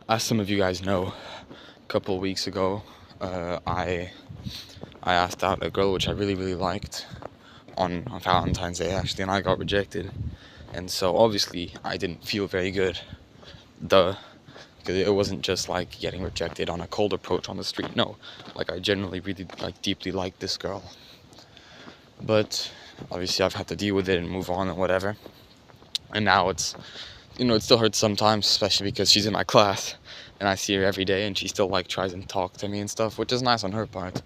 as some of you guys know, a couple of weeks ago, I asked out a girl which I really liked on Valentine's Day actually, and I got rejected. And so obviously I didn't feel very good. Duh. Because it wasn't just like getting rejected on a cold approach on the street. No, like I generally really deeply liked this girl. But obviously I've had to deal with it and move on and whatever. And now it's, it still hurts sometimes, especially because she's in my class and I see her every day and she still like tries and talk to me and stuff, which is nice on her part.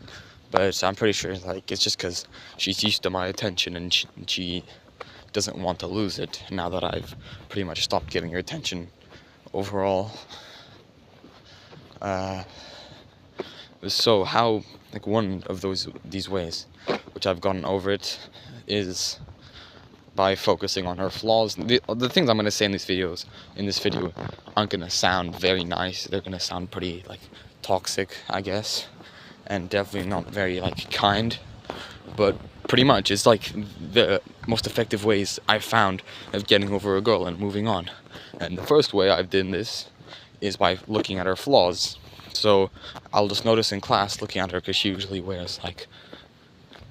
But I'm pretty sure like it's just because she's used to my attention and she doesn't want to lose it now that I've pretty much stopped giving her attention overall. So how, like, one of these ways which I've gotten over it is by focusing on her flaws. The things I'm going to say in this video aren't going to sound very nice. They're going to sound pretty like toxic, I guess, and definitely not very like kind, but pretty much it's like the most effective ways I've found of getting over a girl and moving on. And the first way I've done this is by looking at her flaws. So I'll just notice in class, looking at her, because she usually wears like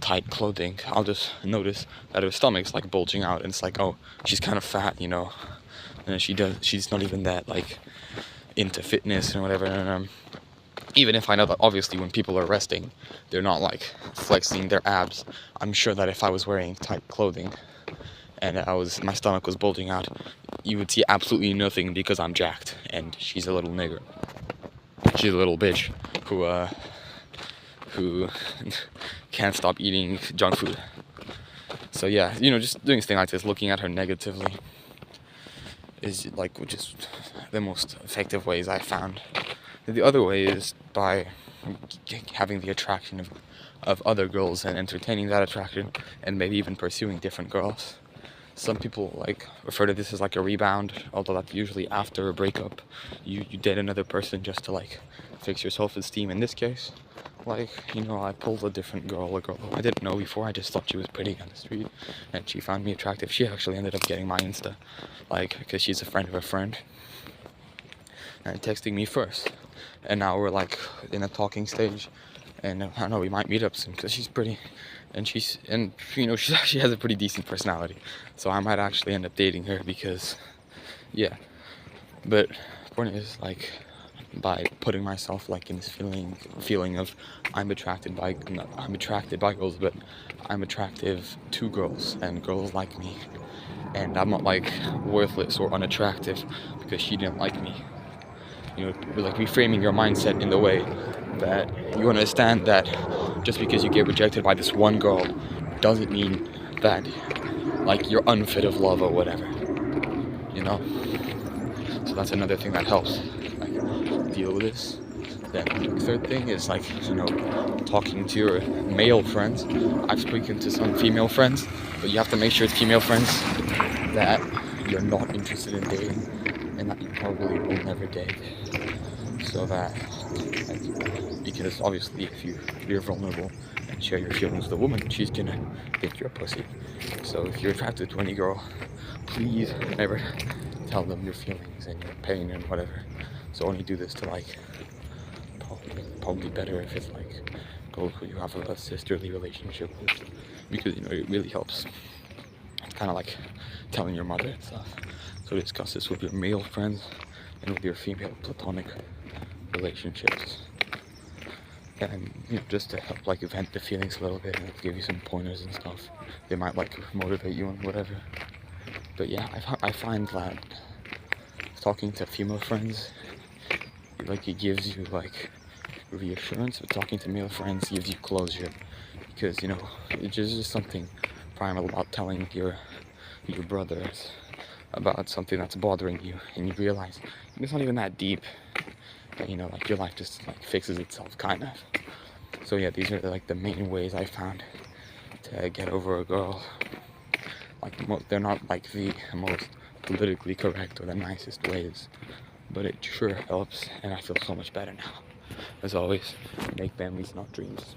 tight clothing, I'll just notice that her stomach's like bulging out, and it's like, oh, she's kind of fat, and she's not even that like into fitness and whatever. And even if I know that obviously when people are resting, they're not like flexing their abs, I'm sure that if I was wearing tight clothing and my stomach was bulging out, you would see absolutely nothing, because I'm jacked and she's a little nigger. She's a little bitch who can't stop eating junk food. So yeah, just doing things like this, looking at her negatively, is like just the most effective ways I found. The other way is by having the attraction of other girls and entertaining that attraction, and maybe even pursuing different girls. Some people like refer to this as like a rebound, although that's usually after a breakup. You date another person just to like fix your self-esteem. In this case, like, I pulled a girl I didn't know before. I just thought she was pretty on the street, and she found me attractive. She actually ended up getting my Insta, like, because she's a friend of a friend, and texting me first. And now we're like in a talking stage, and I don't know, we might meet up soon because she's pretty, and she actually has a pretty decent personality, so I might actually end up dating her, because yeah. But the point is, like, by putting myself like in this feeling of I'm attracted by girls, but I'm attractive to girls and girls like me, and I'm not like worthless or unattractive because she didn't like me. Like reframing your mindset in the way that you understand that just because you get rejected by this one girl doesn't mean that like you're unfit of love or whatever, So that's another thing that helps like deal with this. Then the third thing is like, talking to your male friends. I've spoken to some female friends, but you have to make sure it's female friends that you're not interested in dating and that you probably will never date. So that, because obviously if you're vulnerable and share your feelings with a woman, she's gonna think you're a pussy. So if you're attracted to any girl, please never tell them your feelings and your pain and whatever. So only do this to like, probably better if it's like girls who you have a sisterly relationship with, because it really helps. It's kind of like telling your mother and stuff. So discuss this with your male friends and with your female platonic relationships, and just to help like vent the feelings a little bit and give you some pointers and stuff. They might like motivate you and whatever. But yeah, I find that talking to female friends, like, it gives you like reassurance, but talking to male friends gives you closure, because it's just something primal about telling your brothers about something that's bothering you, and you realize it's not even that deep. Like your life just like fixes itself, kind of. So yeah, these are like the main ways I found to get over a girl. Like, they're not like the most politically correct or the nicest ways, but it sure helps, and I feel so much better now. As always, make families, not dreams.